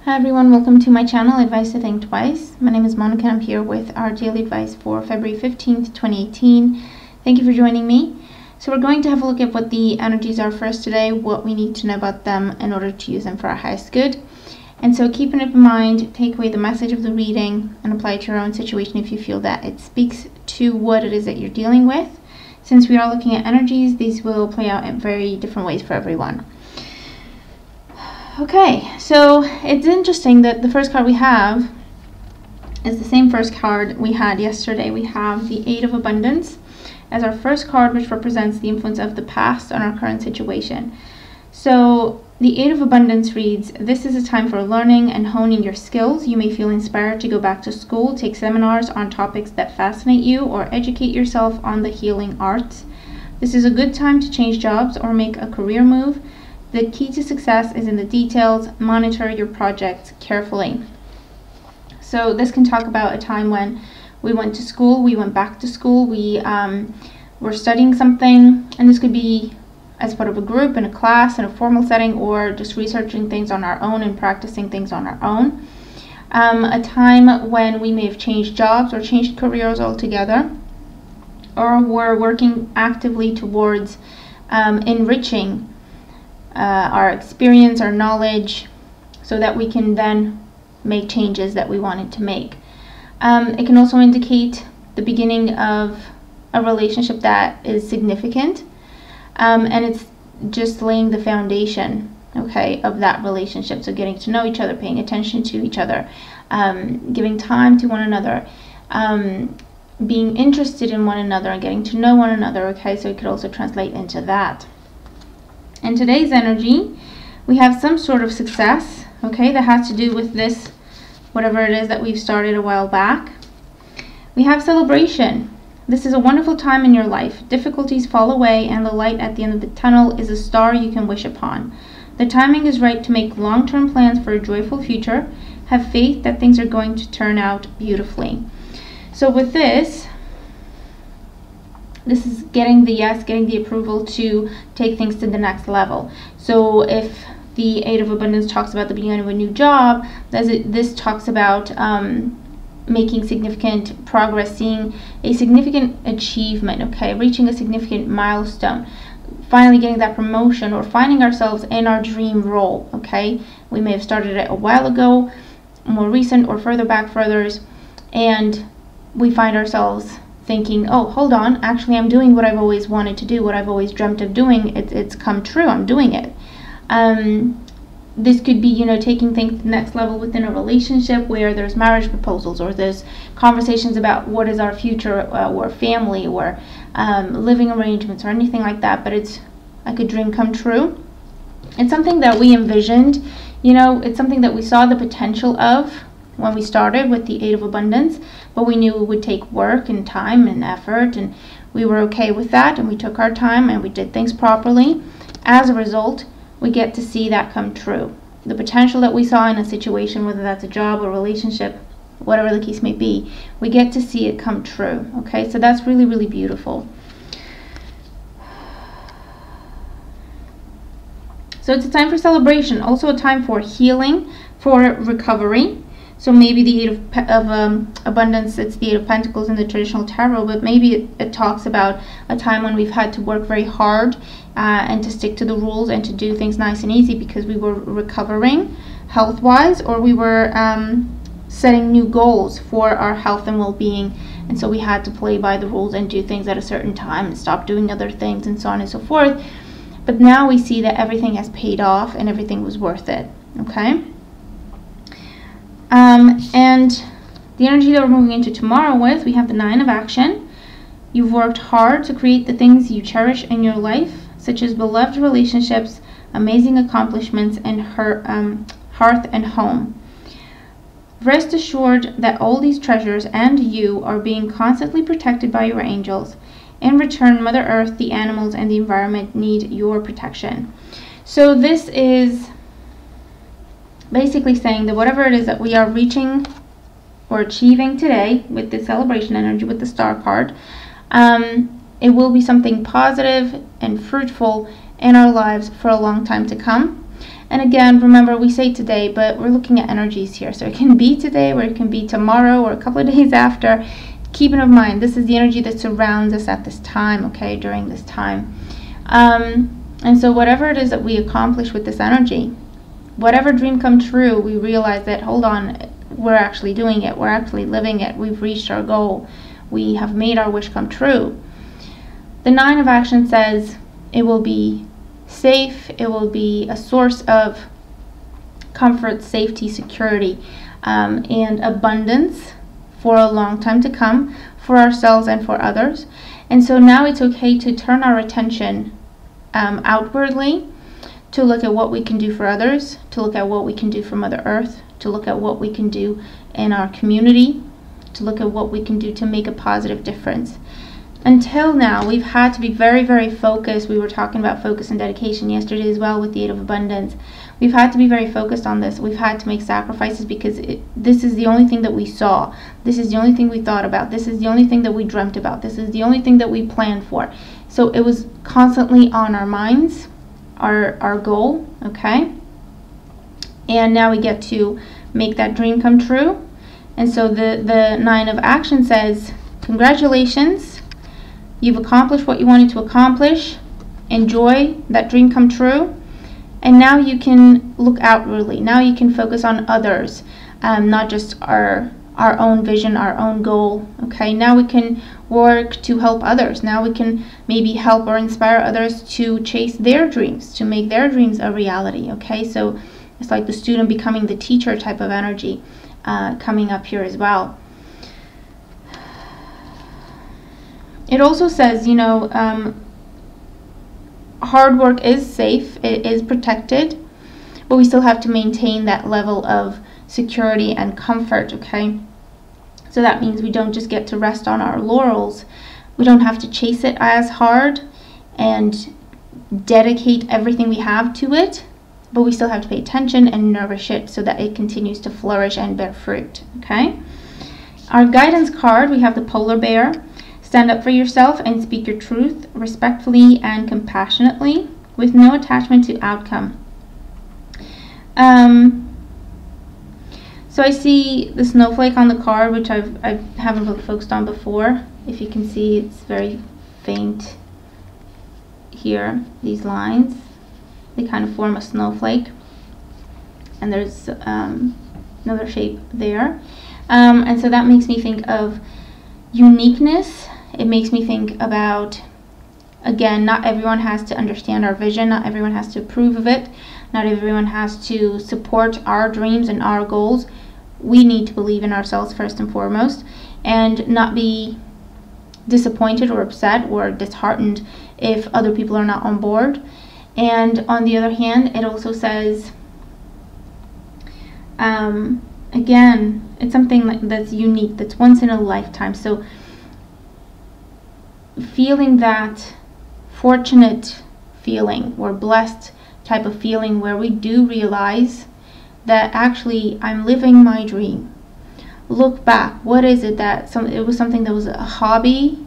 Hi everyone, welcome to my channel, Advice to Think Twice. My name is Monica and I'm here with our daily advice for February 15th, 2018. Thank you for joining me. So we're going to have a look at what the energies are for us today, what we need to know about them in order to use them for our highest good. And so keeping it in mind, take away the message of the reading and apply it to your own situation if you feel that it speaks to what it is that you're dealing with. Since we are looking at energies, these will play out in very different ways for everyone. Okay, so it's interesting that the first card we have is the same first card we had yesterday. We have the Eight of Abundance as our first card, which represents the influence of the past on our current situation. So the Eight of Abundance reads, this is a time for learning and honing your skills. You may feel inspired to go back to school, take seminars on topics that fascinate you, or educate yourself on the healing arts. This is a good time to change jobs or make a career move. The key to success is in the details. Monitor your projects carefully. So this can talk about a time when we went to school, we went back to school, we were studying something, and this could be as part of a group, in a class, in a formal setting, or just researching things on our own and practicing things on our own. A time when we may have changed jobs or changed careers altogether, or we're working actively towards enriching our experience, our knowledge, so that we can then make changes that we wanted to make. It can also indicate the beginning of a relationship that is significant, and it's just laying the foundation, okay, of that relationship. So getting to know each other, paying attention to each other, giving time to one another, being interested in one another and getting to know one another, okay. So it could also translate into that. In today's energy, we have some sort of success, okay, that has to do with this, whatever it is that we've started a while back. We have celebration. This is a wonderful time in your life. Difficulties fall away, and the light at the end of the tunnel is a star you can wish upon. The timing is right to make long-term plans for a joyful future. Have faith that things are going to turn out beautifully. So with this is getting the yes, getting the approval to take things to the next level. So if the Eight of Abundance talks about the beginning of a new job, this talks about making significant progress, seeing a significant achievement, okay, reaching a significant milestone, finally getting that promotion, or finding ourselves in our dream role, okay. We may have started it a while ago, more recent, or further back furthers, and we find ourselves thinking, oh, hold on, actually I'm doing what I've always wanted to do, what I've always dreamt of doing. It's come true, I'm doing it. This could be, you know, taking things to the next level within a relationship where there's marriage proposals, or there's conversations about what is our future, or family, or living arrangements, or anything like that. But it's like a dream come true. It's something that we envisioned, you know, it's something that we saw the potential of when we started with the Eight of Abundance, but we knew it would take work and time and effort, and we were okay with that, and we took our time and we did things properly. As a result, we get to see that come true. The potential that we saw in a situation, whether that's a job or relationship, whatever the case may be, we get to see it come true, okay. So that's really, really beautiful. So it's a time for celebration, also a time for healing, for recovery. So maybe the Eight of Abundance, it's the Eight of Pentacles in the traditional tarot, but maybe it talks about a time when we've had to work very hard and to stick to the rules and to do things nice and easy because we were recovering health-wise, or we were setting new goals for our health and well-being, and so we had to play by the rules and do things at a certain time and stop doing other things and so on and so forth. But now we see that everything has paid off and everything was worth it, okay? And the energy that we're moving into tomorrow with, we have the Nine of Action. You've worked hard to create the things you cherish in your life, such as beloved relationships, amazing accomplishments, and hearth and home. Rest assured that all these treasures and you are being constantly protected by your angels. In return, Mother Earth, the animals, and the environment need your protection. So this is basically saying that whatever it is that we are reaching or achieving today with the celebration energy, with the star card, it will be something positive and fruitful in our lives for a long time to come. And again, remember, we say today, but we're looking at energies here. So it can be today, or it can be tomorrow, or a couple of days after. Keep in mind, this is the energy that surrounds us at this time, okay, during this time. And so whatever it is that we accomplish with this energy, whatever dream come true, we realize that, hold on, we're actually doing it. We're actually living it. We've reached our goal. We have made our wish come true. The 9 of Action says it will be safe. It will be a source of comfort, safety, security, and abundance for a long time to come, for ourselves and for others. And so now it's okay to turn our attention outwardly, to look at what we can do for others, to look at what we can do for Mother Earth, to look at what we can do in our community, to look at what we can do to make a positive difference. Until now, we've had to be very, very focused. We were talking about focus and dedication yesterday as well with the 8 of Abundance. We've had to be very focused on this. We've had to make sacrifices because this is the only thing that we saw. This is the only thing we thought about. This is the only thing that we dreamt about. This is the only thing that we planned for. So it was constantly on our minds, our goal, okay? And now we get to make that dream come true. And so the 9 of Action says, congratulations. You've accomplished what you wanted to accomplish. Enjoy that dream come true. And now you can look outwardly. Now you can focus on others, not just our own vision, our own goal. Okay, now we can work to help others. Now we can maybe help or inspire others to chase their dreams, to make their dreams a reality. Okay, so it's like the student becoming the teacher type of energy coming up here as well. It also says, you know, hard work is safe, it is protected, but we still have to maintain that level of security and comfort, okay? So that means we don't just get to rest on our laurels. We don't have to chase it as hard and dedicate everything we have to it, but we still have to pay attention and nourish it so that it continues to flourish and bear fruit, okay? Our guidance card, we have the Polar Bear. Stand up for yourself and speak your truth respectfully and compassionately with no attachment to outcome. So I see the snowflake on the card, which I haven't really focused on before. If you can see, it's very faint here, these lines. They kind of form a snowflake. And there's another shape there. And so that makes me think of uniqueness. It makes me think about, again, not everyone has to understand our vision. Not everyone has to approve of it. Not everyone has to support our dreams and our goals. We need to believe in ourselves first and foremost and not be disappointed or upset or disheartened if other people are not on board. And on the other hand, it also says, again, it's something that's unique, that's once in a lifetime. So feeling that fortunate feeling or blessed type of feeling where we do realize that actually I'm living my dream. Look back, what is it that it was something that was a hobby,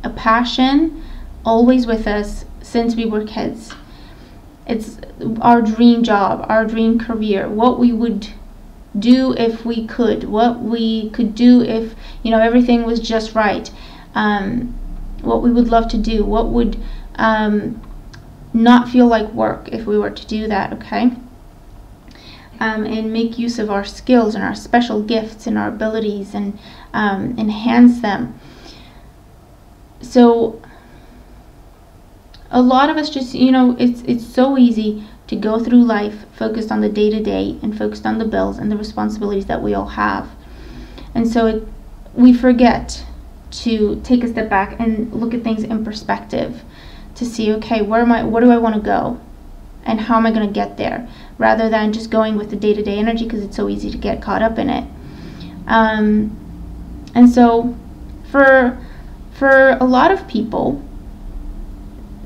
a passion, always with us since we were kids. It's our dream job, our dream career, what we would do if we could, what we could do if, you know, everything was just right, what we would love to do, what would not feel like work if we were to do that, okay? And make use of our skills and our special gifts and our abilities and enhance them. So a lot of us just, you know, it's so easy to go through life focused on the day-to-day and focused on the bills and the responsibilities that we all have. And so we forget to take a step back and look at things in perspective to see, okay, where do I want to go and how am I going to get there, rather than just going with the day-to-day energy, because it's so easy to get caught up in it. And so for a lot of people,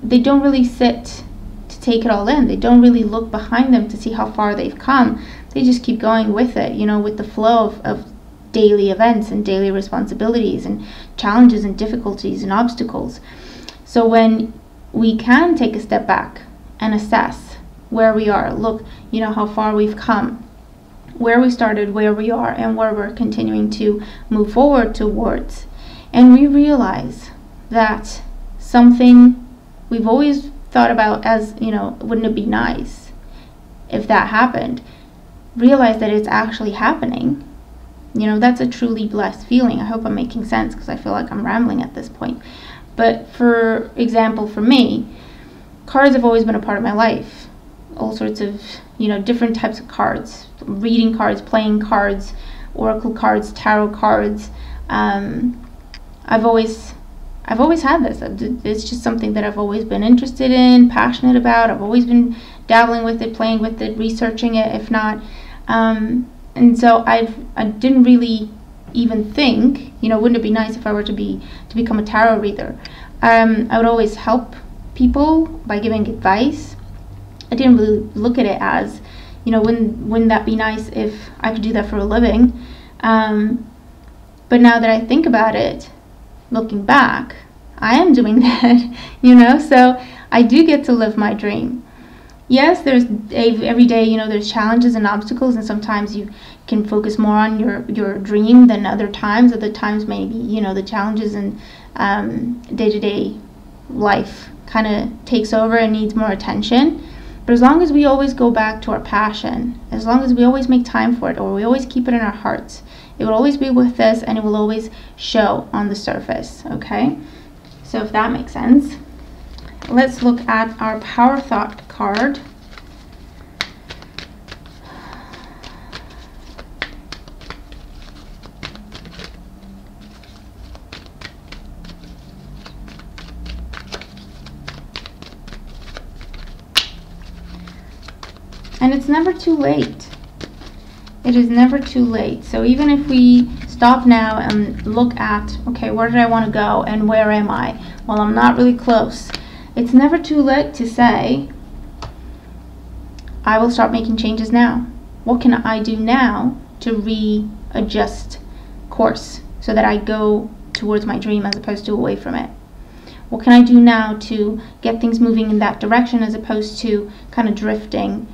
they don't really sit to take it all in. They don't really look behind them to see how far they've come. They just keep going with it, you know, with the flow of daily events and daily responsibilities and challenges and difficulties and obstacles. So when we can take a step back and assess where we are, look, how far we've come, where we started, where we are, and where we're continuing to move forward towards. And we realize that something we've always thought about as, wouldn't it be nice if that happened, realize that it's actually happening. That's a truly blessed feeling. I hope I'm making sense, because I feel like I'm rambling at this point. But for example, for me, cards have always been a part of my life. All sorts of, different types of cards, reading cards, playing cards, oracle cards, tarot cards. I've always had this. It's just something that I've always been interested in, passionate about. I've always been dabbling with it, playing with it, researching it, if not. And so I didn't really even think, wouldn't it be nice if I were to become a tarot reader? I would always help people by giving advice. I didn't really look at it as, wouldn't that be nice if I could do that for a living? But now that I think about it, looking back, I am doing that, so I do get to live my dream. Yes, there's every day, there's challenges and obstacles, and sometimes you can focus more on your dream than other times. Other times maybe, the challenges and day-to-day life kind of takes over and needs more attention. But as long as we always go back to our passion, as long as we always make time for it, or we always keep it in our hearts, it will always be with us, and it will always show on the surface, okay? So if that makes sense. Let's look at our Power Thought card. And it's never too late. It is never too late. So even if we stop now and look at, okay, where did I want to go and where am I? Well, I'm not really close. It's never too late to say, I will start making changes now. What can I do now to readjust course so that I go towards my dream as opposed to away from it? What can I do now to get things moving in that direction as opposed to kind of drifting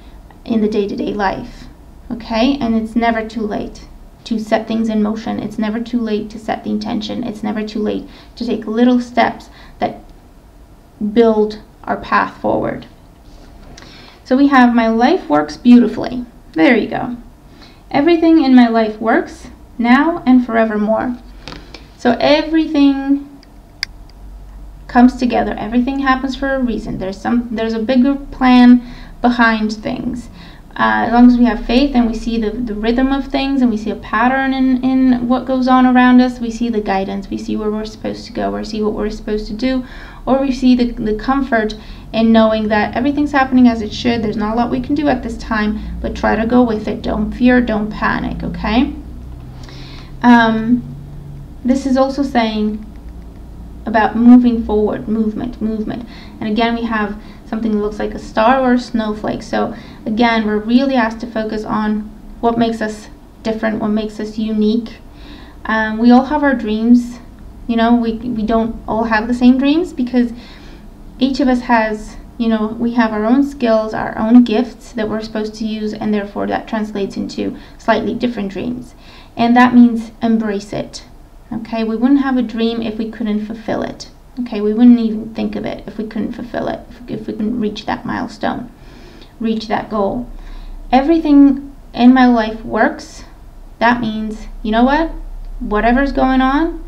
in the day-to-day life? Okay, and it's never too late to set things in motion. It's never too late to set the intention. It's never too late to take little steps that build our path forward. So we have, my life works beautifully. There you go. Everything in my life works now and forevermore. So everything comes together. Everything happens for a reason. There's a bigger plan behind things. As long as we have faith and we see the rhythm of things, and we see a pattern in what goes on around us, we see the guidance, we see where we're supposed to go, or see what we're supposed to do, or we see the comfort in knowing that everything's happening as it should. There's not a lot we can do at this time, but try to go with it. Don't fear, don't panic, okay? This is also saying about moving forward, movement. And again, we have something that looks like a star or a snowflake. So again, we're really asked to focus on what makes us different, what makes us unique. We all have our dreams. We don't all have the same dreams, because each of us has, we have our own skills, our own gifts that we're supposed to use, and therefore that translates into slightly different dreams. And that means embrace it. Okay, we wouldn't have a dream if we couldn't fulfill it. Okay, we wouldn't even think of it if we couldn't fulfill it, if we couldn't reach that milestone, reach that goal. Everything in my life works. That means, you know what? Whatever's going on,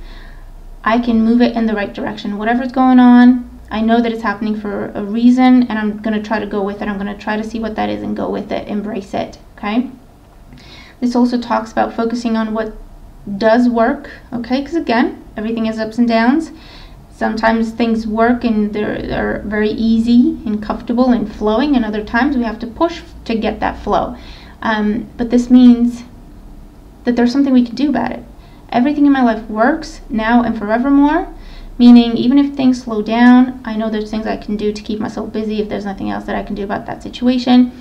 I can move it in the right direction. Whatever's going on, I know that it's happening for a reason, and I'm going to try to go with it. I'm going to try to see what that is and go with it, embrace it, okay? This also talks about focusing on what does work, okay? Because again, everything has ups and downs. Sometimes things work and they're very easy and comfortable and flowing, and other times we have to push to get that flow. But this means that there's something we can do about it. Everything in my life works now and forevermore, meaning even if things slow down, I know there's things I can do to keep myself busy if there's nothing else that I can do about that situation.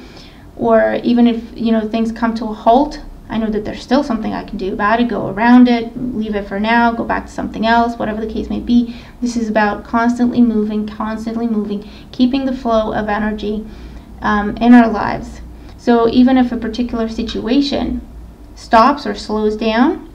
Or even if, things come to a halt, I know that there's still something I can do about it, go around it, leave it for now, go back to something else, whatever the case may be. This is about constantly moving, keeping the flow of energy in our lives. So even if a particular situation stops or slows down,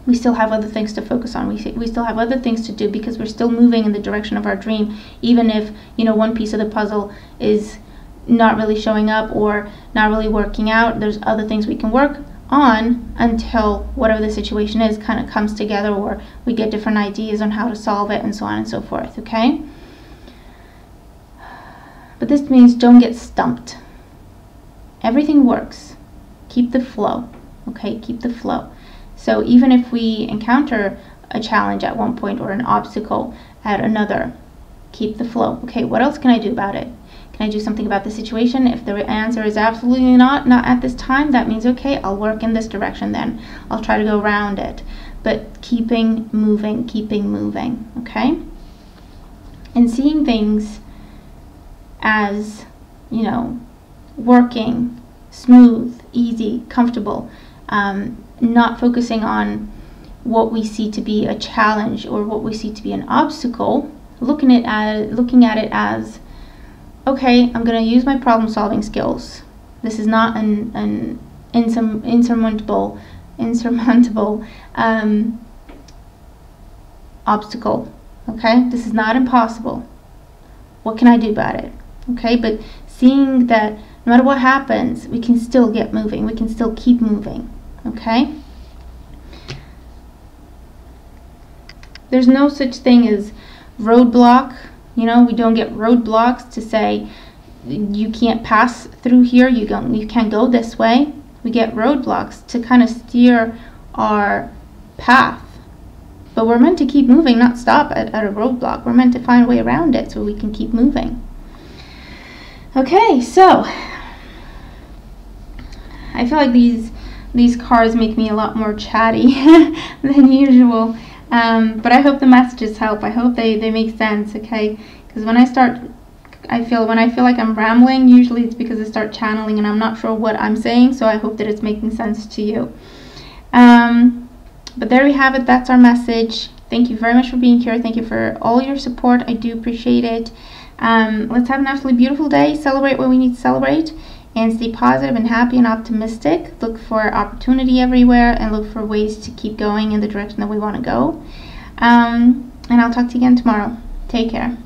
we still have other things to focus on. We still have other things to do, because we're still moving in the direction of our dream, even if, you know, one piece of the puzzle is not really showing up or not really working out. There's other things we can work on until whatever the situation is kind of comes together, or we get different ideas on how to solve it, and so on and so forth, okay? But this means don't get stumped. Everything works. Keep the flow, okay? Keep the flow. So even if we encounter a challenge at one point or an obstacle at another, keep the flow. Okay, what else can I do about it? Can I do something about the situation? If the answer is absolutely not at this time, that means, okay, I'll work in this direction then. I'll try to go around it. But keeping moving, okay? And seeing things as, you know, working, smooth, easy, comfortable, not focusing on what we see to be a challenge or what we see to be an obstacle, looking at it as, okay, I'm going to use my problem-solving skills. This is not an insurmountable obstacle. Okay, this is not impossible. What can I do about it? Okay, but seeing that no matter what happens, we can still get moving. We can still keep moving. Okay? There's no such thing as roadblock. You know, we don't get roadblocks to say you can't pass through here, you can't go this way. We get roadblocks to kind of steer our path. But we're meant to keep moving, not stop at a roadblock. We're meant to find a way around it so we can keep moving. Okay, so I feel like these cards make me a lot more chatty than usual, but I hope the messages help. I hope they make sense, okay? Because when I feel like I'm rambling, usually it's because I start channeling and I'm not sure what I'm saying, so I hope that it's making sense to you. But there we have it. That's our message. Thank you very much for being here. Thank you for all your support. I do appreciate it. Let's have an absolutely beautiful day. Celebrate what we need to celebrate, and stay positive and happy and optimistic. Look for opportunity everywhere, and look for ways to keep going in the direction that we want to go. And I'll talk to you again tomorrow. Take care.